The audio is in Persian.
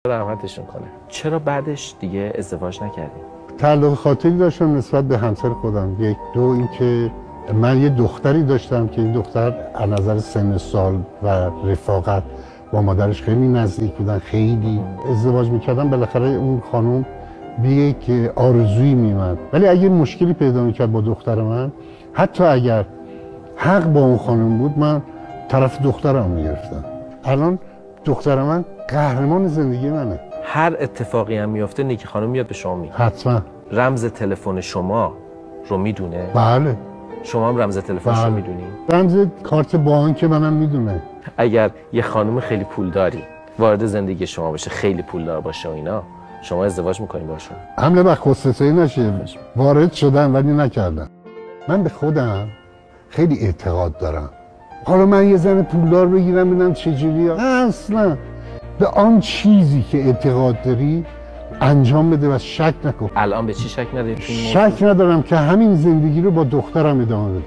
رحمتشون کنه. چرا بعدش دیگه ازدواج نکردیم؟ تعلق خاطری داشتم نسبت به همسر خودم. یک، دو اینکه من یه دختری داشتم که این دختر از نظر سن سال و رفاقت با مادرش خیلی نزدیک بودن، خیلی ازدواج میکردن، بالاخره اون خانم به یک آرزویی میومد. ولی اگه مشکلی پیدا میکرد با دختر من، حتی اگر حق با اون خانم بود، من طرف دخترم میگرفتم. الان دختر من قهرمان زندگی منه. هر اتفاقی هم میفته نیکی خانم میاد به شما میگه. حتما. رمز تلفن شما رو میدونه؟ بله. شما هم رمز تلفنش رو میدونی؟ رمز کارت بانک منم میدونه. اگر یه خانم خیلی پولداری وارد زندگی شما بشه، خیلی پولدار باشه و اینا، شما ازدواج میکنین باشون؟ حمله به خودستایی نشه. وارد شدن ولی نکردن. من به خودم خیلی اعتقاد دارم. حالا من یه زن پولدار بگیرم ببینم چجوریه؟ اصلا به آن چیزی که اعتقاد داری انجام بده و شک نکن. الان به چی شک نداری؟ شک ندارم که همین زندگی رو با دخترم ادامه بدم.